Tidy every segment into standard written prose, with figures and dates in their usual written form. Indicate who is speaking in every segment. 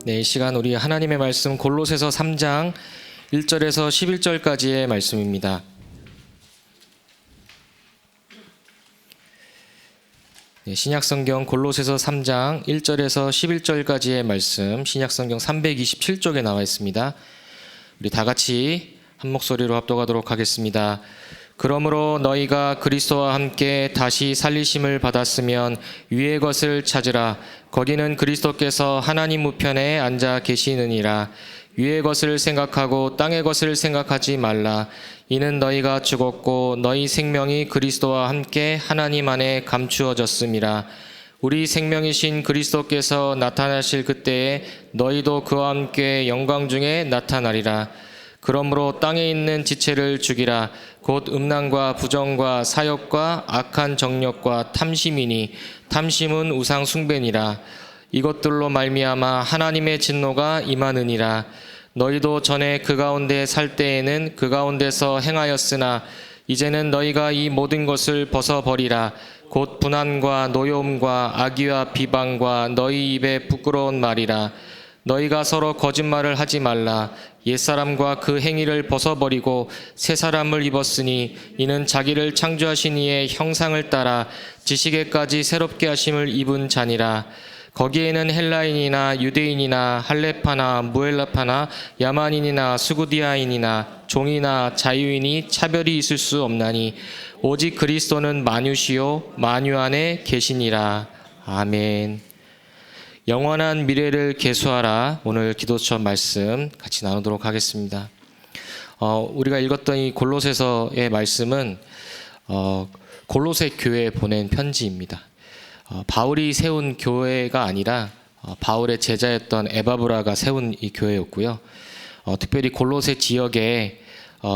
Speaker 1: 네, 이 시간 우리 하나님의 말씀 골로새서 3장 1절에서 11절까지의 말씀입니다. 네, 신약성경 골로새서 3장 1절에서 11절까지의 말씀, 신약성경 327쪽에 나와 있습니다. 우리 다 같이 한 목소리로 합독하도록 하겠습니다. 그러므로 너희가 그리스도와 함께 다시 살리심을 받았으면 위의 것을 찾으라. 거기는 그리스도께서 하나님 우편에 앉아 계시느니라. 위의 것을 생각하고 땅의 것을 생각하지 말라. 이는 너희가 죽었고 너희 생명이 그리스도와 함께 하나님 안에 감추어졌음이라. 우리 생명이신 그리스도께서 나타나실 그때에 너희도 그와 함께 영광 중에 나타나리라. 그러므로 땅에 있는 지체를 죽이라. 곧 음란과 부정과 사욕과 악한 정욕과 탐심이니 탐심은 우상 숭배니라. 이것들로 말미암아 하나님의 진노가 임하느니라. 너희도 전에 그 가운데 살 때에는 그 가운데서 행하였으나 이제는 너희가 이 모든 것을 벗어버리라. 곧 분한과 노여움과 악의와 비방과 너희 입에 부끄러운 말이라. 너희가 서로 거짓말을 하지 말라. 옛사람과 그 행위를 벗어버리고 새 사람을 입었으니 이는 자기를 창조하신 이의 형상을 따라 지식에까지 새롭게 하심을 입은 자니라. 거기에는 헬라인이나 유대인이나 할레파나 무헬라파나 야만인이나 수구디아인이나 종이나 자유인이 차별이 있을 수 없나니 오직 그리스도는 만유시요 만유 안에 계시니라. 아멘. 영원한 미래를 계수하라. 오늘 기도처 말씀 같이 나누도록 하겠습니다. 우리가 읽었던 이 골로새서의 말씀은 골로새 교회에 보낸 편지입니다. 바울이 세운 교회가 아니라 바울의 제자였던 에바브라가 세운 이 교회였고요. 특별히 골로새 지역에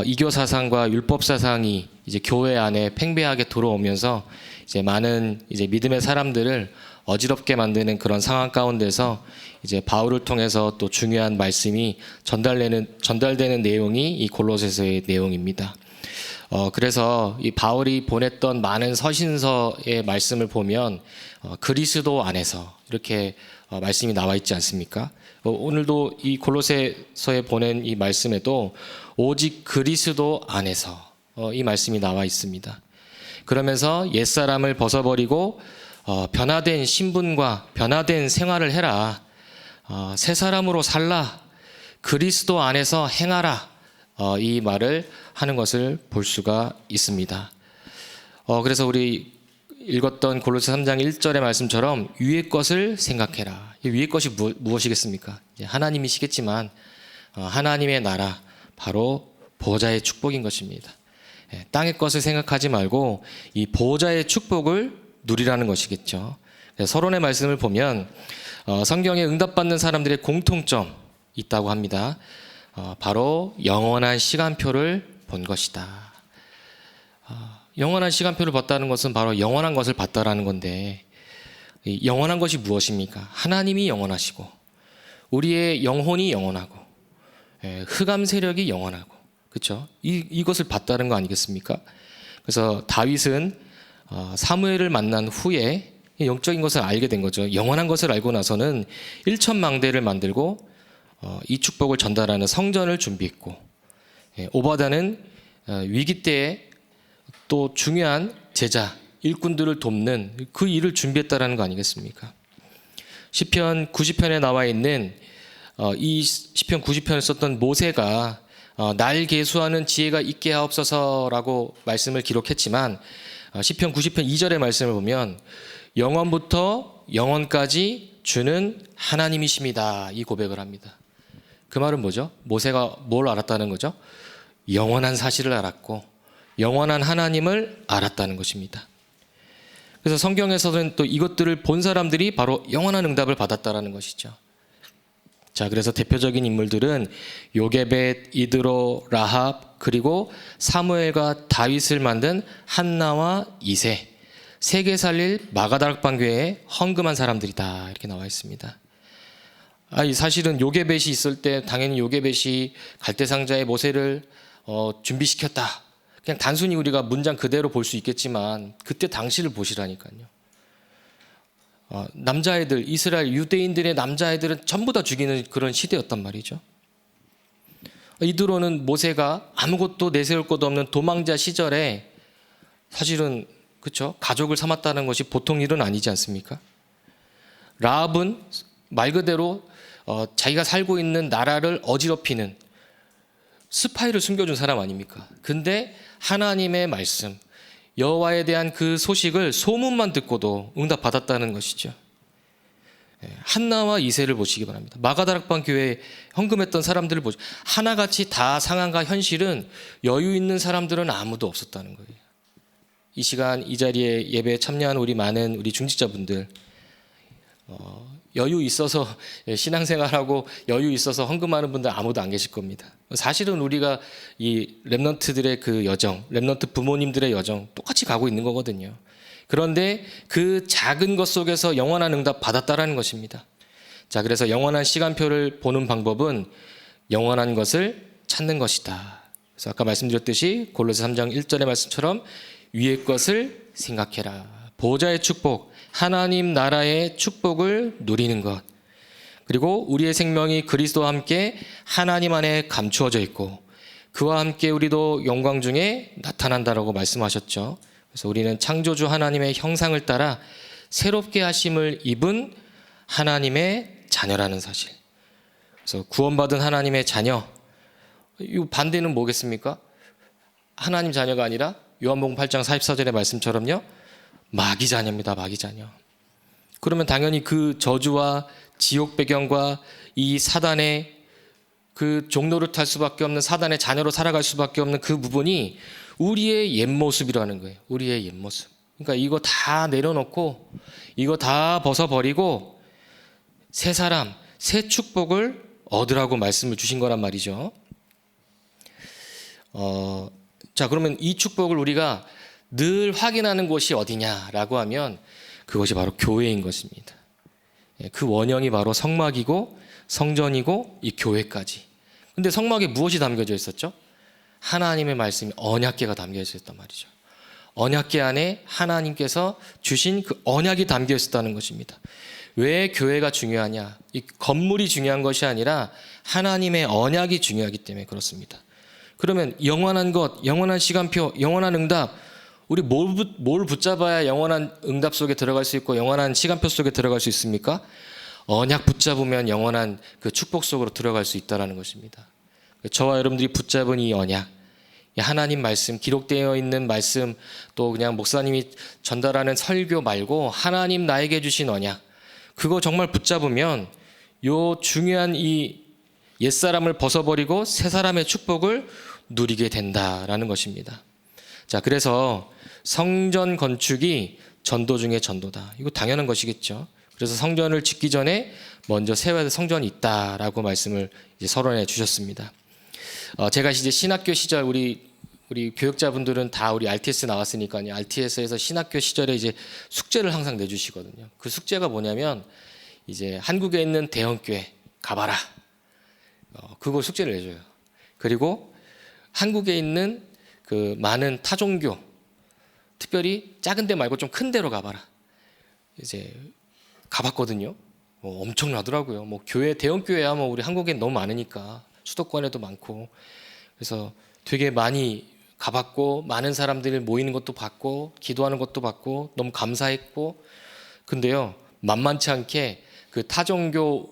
Speaker 1: 이교 사상과 율법 사상이 이제 교회 안에 팽배하게 들어오면서 이제 많은 이제 믿음의 사람들을 어지럽게 만드는 그런 상황 가운데서 이제 바울을 통해서 또 중요한 말씀이 전달되는 내용이 이 골로새서의 내용입니다. 그래서 이 바울이 보냈던 많은 서신서의 말씀을 보면 그리스도 안에서 이렇게 말씀이 나와 있지 않습니까? 오늘도 이 골로새서에 보낸 이 말씀에도 오직 그리스도 안에서 이 말씀이 나와 있습니다. 그러면서 옛사람을 벗어버리고 변화된 신분과 변화된 생활을 해라. 새 사람으로 살라. 그리스도 안에서 행하라. 이 말을 하는 것을 볼 수가 있습니다. 그래서 우리 읽었던 골로새 3장 1절의 말씀처럼 위의 것을 생각해라. 이 위의 것이 무엇이겠습니까? 하나님이시겠지만 하나님의 나라, 바로 보호자의 축복인 것입니다. 땅의 것을 생각하지 말고 이 보호자의 축복을 누리라는 것이겠죠. 서론의 말씀을 보면 성경에 응답받는 사람들의 공통점 있다고 합니다. 바로 영원한 시간표를 본 것이다. 영원한 시간표를 봤다는 것은 바로 영원한 것을 봤다라는 건데, 영원한 것이 무엇입니까? 하나님이 영원하시고 우리의 영혼이 영원하고 흑암 세력이 영원하고, 그렇죠? 이것을 봤다는 거 아니겠습니까? 그래서 다윗은 사무엘을 만난 후에 영적인 것을 알게 된 거죠. 영원한 것을 알고 나서는 일천망대를 만들고 이 축복을 전달하는 성전을 준비했고, 오바다는 위기 때에 또 중요한 제자, 일꾼들을 돕는 그 일을 준비했다라는 거 아니겠습니까? 시편 90편에 나와 있는 이 시편 90편을 썼던 모세가 날 계수하는 지혜가 있게 하옵소서라고 말씀을 기록했지만, 시편 90편 2절의 말씀을 보면 영원부터 영원까지 주는 하나님이십니다. 이 고백을 합니다. 그 말은 뭐죠? 모세가 뭘 알았다는 거죠? 영원한 사실을 알았고 영원한 하나님을 알았다는 것입니다. 그래서 성경에서는 또 이것들을 본 사람들이 바로 영원한 응답을 받았다는 것이죠. 자, 그래서 대표적인 인물들은 요게벳, 이드로, 라합, 그리고 사무엘과 다윗을 만든 한나와 이세, 세계 살릴 마가다락방 교회에 헌금한 사람들이다, 이렇게 나와 있습니다. 사실은 요게벳이 있을 때 당연히 요게벳이 갈대상자의 모세를 준비시켰다, 그냥 단순히 우리가 문장 그대로 볼 수 있겠지만 그때 당시를 보시라니까요. 남자애들, 이스라엘 유대인들의 남자애들은 전부 다 죽이는 그런 시대였단 말이죠. 이드로는 모세가 아무것도 내세울 것도 없는 도망자 시절에 사실은 그렇죠, 가족을 삼았다는 것이 보통 일은 아니지 않습니까? 라합은 말 그대로 자기가 살고 있는 나라를 어지럽히는 스파이를 숨겨준 사람 아닙니까? 근데 하나님의 말씀, 여호와에 대한 그 소식을 소문만 듣고도 응답받았다는 것이죠. 한나와 이세를 보시기 바랍니다. 마가다락방 교회에 헌금했던 사람들을 보죠. 하나같이 다 상황과 현실은 여유 있는 사람들은 아무도 없었다는 거예요. 이 시간 이 자리에 예배에 참여한 우리 많은 우리 중직자분들, 여유 있어서 신앙생활하고 여유 있어서 헌금하는 분들 아무도 안 계실 겁니다. 사실은 우리가 이 렘넌트들의 그 여정, 렘넌트 부모님들의 여정 똑같이 가고 있는 거거든요. 그런데 그 작은 것 속에서 영원한 응답 받았다라는 것입니다. 자, 그래서 영원한 시간표를 보는 방법은 영원한 것을 찾는 것이다. 그래서 아까 말씀드렸듯이 골로새 3장 1절의 말씀처럼 위의 것을 생각해라. 보호자의 축복, 하나님 나라의 축복을 누리는 것. 그리고 우리의 생명이 그리스도와 함께 하나님 안에 감추어져 있고 그와 함께 우리도 영광 중에 나타난다라고 말씀하셨죠. 그래서 우리는 창조주 하나님의 형상을 따라 새롭게 하심을 입은 하나님의 자녀라는 사실. 그래서 구원받은 하나님의 자녀. 이 반대는 뭐겠습니까? 하나님 자녀가 아니라 요한복음 8장 44절의 말씀처럼요. 마귀 자녀입니다. 마귀 자녀. 그러면 당연히 그 저주와 지옥 배경과 이 사단의 그 종로를 탈 수밖에 없는 사단의 자녀로 살아갈 수밖에 없는 그 부분이 우리의 옛 모습이라는 거예요. 우리의 옛 모습. 그러니까 이거 다 내려놓고 이거 다 벗어버리고 새 사람, 새 축복을 얻으라고 말씀을 주신 거란 말이죠. 자, 그러면 이 축복을 우리가 늘 확인하는 곳이 어디냐라고 하면 그것이 바로 교회인 것입니다. 그 원형이 바로 성막이고 성전이고 이 교회까지. 근데 성막에 무엇이 담겨져 있었죠? 하나님의 말씀이 언약궤가 담겨 있었단 말이죠. 언약궤 안에 하나님께서 주신 그 언약이 담겨 있었다는 것입니다. 왜 교회가 중요하냐? 이 건물이 중요한 것이 아니라 하나님의 언약이 중요하기 때문에 그렇습니다. 그러면 영원한 것, 영원한 시간표, 영원한 응답, 우리 뭘 붙잡아야 영원한 응답 속에 들어갈 수 있고 영원한 시간표 속에 들어갈 수 있습니까? 언약 붙잡으면 영원한 그 축복 속으로 들어갈 수 있다는 것입니다. 저와 여러분들이 붙잡은 이 언약, 하나님 말씀, 기록되어 있는 말씀, 또 그냥 목사님이 전달하는 설교 말고 하나님 나에게 주신 언약, 그거 정말 붙잡으면 요 중요한 이 옛사람을 벗어버리고 새 사람의 축복을 누리게 된다라는 것입니다. 자, 그래서 성전 건축이 전도 중에 전도다. 이거 당연한 것이겠죠. 그래서 성전을 짓기 전에 먼저 세워야 될 성전이 있다라고 말씀을 이제 서론해 주셨습니다. 제가 이제 신학교 시절 우리 교육자분들은 다 우리 RTS 나왔으니까요. RTS에서 신학교 시절에 이제 숙제를 항상 내주시거든요. 그 숙제가 뭐냐면 이제 한국에 있는 대형교회 가봐라. 그거 숙제를 내줘요. 그리고 한국에 있는 그 많은 타종교, 특별히 작은 데 말고 좀 큰 데로 가봐라. 이제 가봤거든요. 엄청나더라고요. 뭐 교회 대형교회야 뭐 우리 한국엔 너무 많으니까 수도권에도 많고 그래서 되게 많이 가봤고 많은 사람들이 모이는 것도 봤고 기도하는 것도 봤고 너무 감사했고 근데요 만만치 않게 그 타종교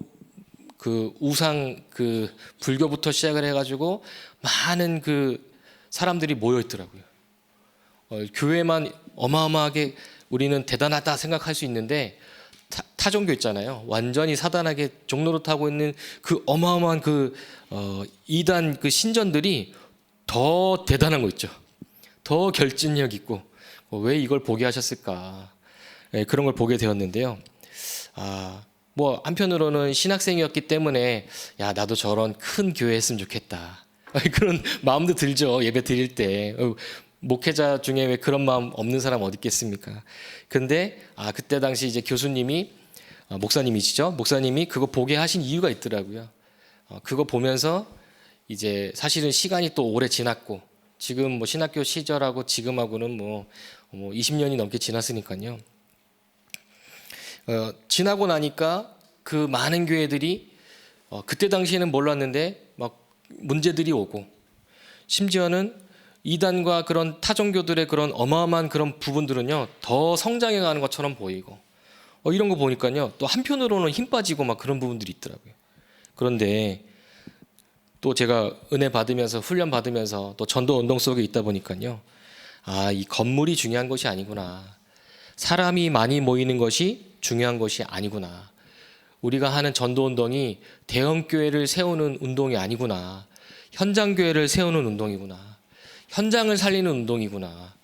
Speaker 1: 그 우상 그 불교부터 시작을 해가지고 많은 그 사람들이 모여 있더라고요. 교회만 어마어마하게 우리는 대단하다 생각할 수 있는데 타종교 있잖아요. 완전히 사단하게 종로를 타고 있는 그 어마어마한 그 이단 그 신전들이 더 대단한 거 있죠. 더 결집력 있고 왜 이걸 보게 하셨을까? 그런 걸 보게 되었는데요. 뭐 한편으로는 신학생이었기 때문에 야 나도 저런 큰 교회 했으면 좋겠다. 그런 마음도 들죠. 예배 드릴 때. 목회자 중에 왜 그런 마음 없는 사람 어디 있겠습니까? 근데 그때 당시 이제 교수님이 목사님이시죠? 목사님이 그거 보게 하신 이유가 있더라고요. 그거 보면서 이제 사실은 시간이 또 오래 지났고 지금 뭐 신학교 시절하고 지금하고는 뭐 20년이 넘게 지났으니까요. 지나고 나니까 그 많은 교회들이 그때 당시에는 몰랐는데 막 문제들이 오고, 심지어는 이단과 그런 타종교들의 그런 어마어마한 그런 부분들은요 더 성장해 가는 것처럼 보이고, 이런 거 보니까요 또 한편으로는 힘 빠지고 막 그런 부분들이 있더라고요. 그런데 또 제가 은혜 받으면서 훈련 받으면서 또 전도 운동 속에 있다 보니까요, 이 건물이 중요한 것이 아니구나, 사람이 많이 모이는 것이 중요한 것이 아니구나, 우리가 하는 전도 운동이 대형 교회를 세우는 운동이 아니구나, 현장 교회를 세우는 운동이구나, 현장을 살리는 운동이구나,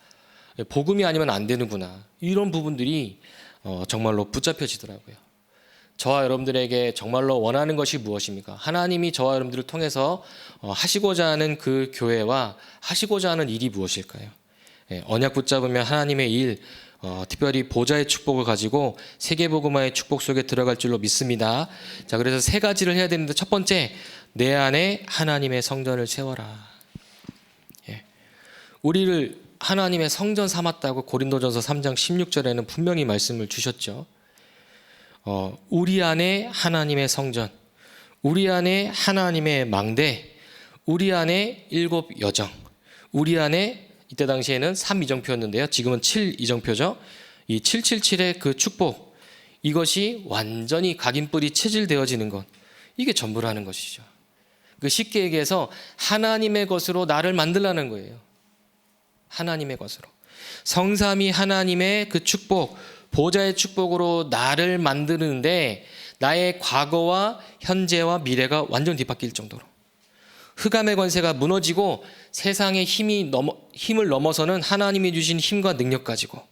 Speaker 1: 복음이 아니면 안 되는구나, 이런 부분들이 정말로 붙잡혀지더라고요. 저와 여러분들에게 정말로 원하는 것이 무엇입니까? 하나님이 저와 여러분들을 통해서 하시고자 하는 그 교회와 하시고자 하는 일이 무엇일까요? 언약 붙잡으면 하나님의 일, 특별히 보좌의 축복을 가지고 세계복음화의 축복 속에 들어갈 줄로 믿습니다. 자, 그래서 세 가지를 해야 되는데, 첫 번째, 내 안에 하나님의 성전을 세워라. 우리를 하나님의 성전 삼았다고 고린도전서 3장 16절에는 분명히 말씀을 주셨죠. 우리 안에 하나님의 성전, 우리 안에 하나님의 망대, 우리 안에 7 여정, 우리 안에 이때 당시에는 3이정표였는데요. 지금은 7이정표죠. 이 777의 그 축복, 이것이 완전히 각인뿔이 체질되어지는 것, 이게 전부라는 것이죠. 그 쉽게 얘기해서 하나님의 것으로 나를 만들라는 거예요. 하나님의 것으로. 성삼위 하나님의 그 축복, 보좌의 축복으로 나를 만드는데 나의 과거와 현재와 미래가 완전 뒤바뀔 정도로 흑암의 권세가 무너지고 세상의 힘을 넘어서는 하나님이 주신 힘과 능력 가지고,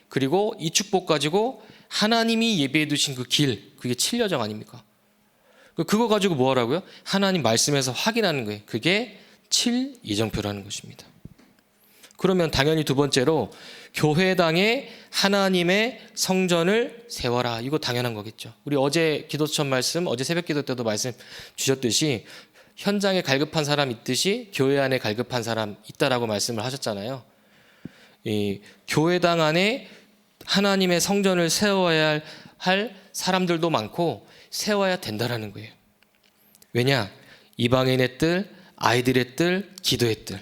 Speaker 1: 그리고 이 축복 가지고 하나님이 예비해 두신 그 길, 그게 7여정 아닙니까? 그거 가지고 뭐 하라고요? 하나님 말씀에서 확인하는 거예요. 그게 7이정표라는 것입니다. 그러면 당연히 두 번째로 교회당에 하나님의 성전을 세워라. 이거 당연한 거겠죠. 우리 어제 기도처 말씀, 어제 새벽 기도 때도 말씀 주셨듯이 현장에 갈급한 사람 있듯이 교회 안에 갈급한 사람 있다라고 말씀을 하셨잖아요. 이 교회당 안에 하나님의 성전을 세워야 할 사람들도 많고 세워야 된다라는 거예요. 왜냐? 이방인의 뜰, 아이들의 뜰, 기도의 뜰.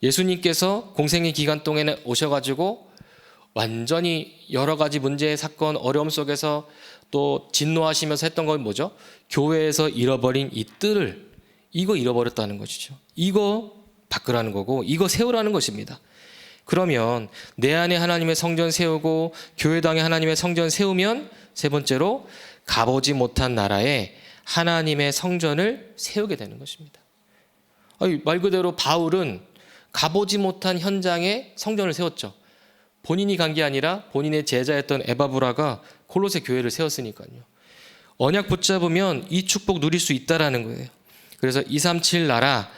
Speaker 1: 예수님께서 공생의 기간 동안에 오셔가지고 완전히 여러 가지 문제, 사건, 어려움 속에서 또 진노하시면서 했던 건 뭐죠? 교회에서 잃어버린 이 뜰을, 이거 잃어버렸다는 것이죠. 이거 바꾸라는 거고, 이거 세우라는 것입니다. 그러면 내 안에 하나님의 성전 세우고 교회당에 하나님의 성전 세우면, 세 번째로 가보지 못한 나라에 하나님의 성전을 세우게 되는 것입니다. 말 그대로 바울은 가보지 못한 현장에 성전을 세웠죠. 본인이 간 게 아니라 본인의 제자였던 에바브라가 골로새 교회를 세웠으니까요. 언약 붙잡으면 이 축복 누릴 수 있다라는 거예요. 그래서 237 나라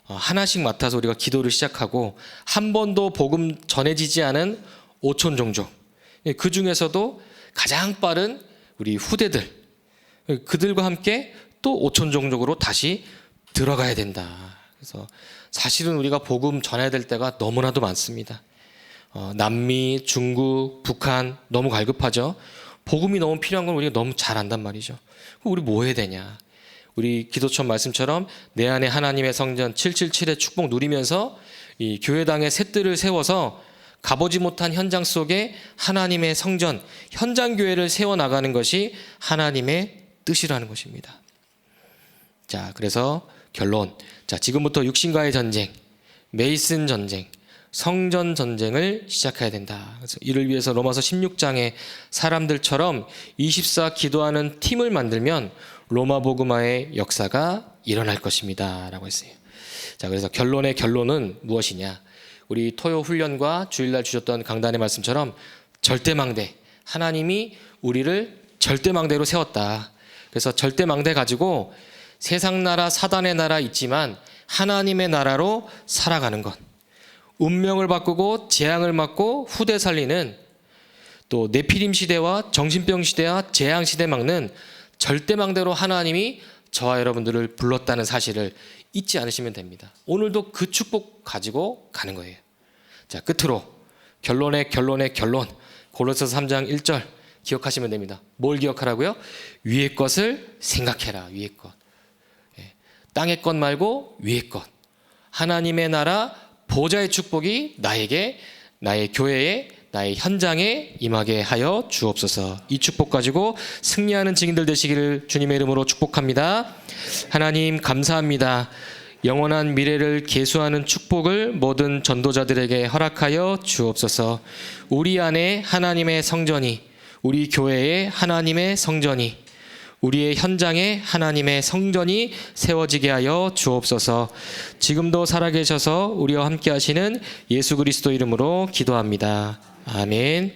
Speaker 1: 하나씩 맡아서 우리가 기도를 시작하고, 한 번도 복음 전해지지 않은 5천 종족, 그 중에서도 가장 빠른 우리 후대들, 그들과 함께 또 5천 종족으로 다시 들어가야 된다. 그래서 사실은 우리가 복음 전해야 될 때가 너무나도 많습니다. 남미, 중국, 북한 너무 갈급하죠. 복음이 너무 필요한 건 우리가 너무 잘 안단 말이죠. 우리 뭐 해야 되냐? 우리 기도처 말씀처럼 내 안에 하나님의 성전 777의 축복 누리면서 이 교회당의 셋들을 세워서 가보지 못한 현장 속에 하나님의 성전, 현장 교회를 세워나가는 것이 하나님의 뜻이라는 것입니다. 자, 그래서 결론. 자, 지금부터 육신과의 전쟁, 메이슨 전쟁, 성전 전쟁을 시작해야 된다. 그래서 이를 위해서 로마서 16장에 사람들처럼 24 기도하는 팀을 만들면 로마 복음화의 역사가 일어날 것입니다. 라고 했어요. 자, 그래서 결론의 결론은 무엇이냐? 우리 토요 훈련과 주일날 주셨던 강단의 말씀처럼 절대망대, 하나님이 우리를 절대망대로 세웠다. 그래서 절대망대 가지고 세상 나라, 사단의 나라 있지만 하나님의 나라로 살아가는 것, 운명을 바꾸고 재앙을 막고 후대 살리는, 또 네피림 시대와 정신병 시대와 재앙 시대 막는 절대망대로 하나님이 저와 여러분들을 불렀다는 사실을 잊지 않으시면 됩니다. 오늘도 그 축복 가지고 가는 거예요. 자, 끝으로 결론의 결론, 골로새서 3장 1절 기억하시면 됩니다. 뭘 기억하라고요? 위의 것을 생각해라. 위의 것. 땅의 것 말고 위의 것. 하나님의 나라 보좌의 축복이 나에게, 나의 교회에, 나의 현장에 임하게 하여 주옵소서. 이 축복 가지고 승리하는 증인들 되시기를 주님의 이름으로 축복합니다. 하나님 감사합니다. 영원한 미래를 계수하는 축복을 모든 전도자들에게 허락하여 주옵소서. 우리 안에 하나님의 성전이, 우리 교회에 하나님의 성전이, 우리의 현장에 하나님의 성전이 세워지게 하여 주옵소서. 지금도 살아계셔서 우리와 함께 하시는 예수 그리스도 이름으로 기도합니다. 아멘.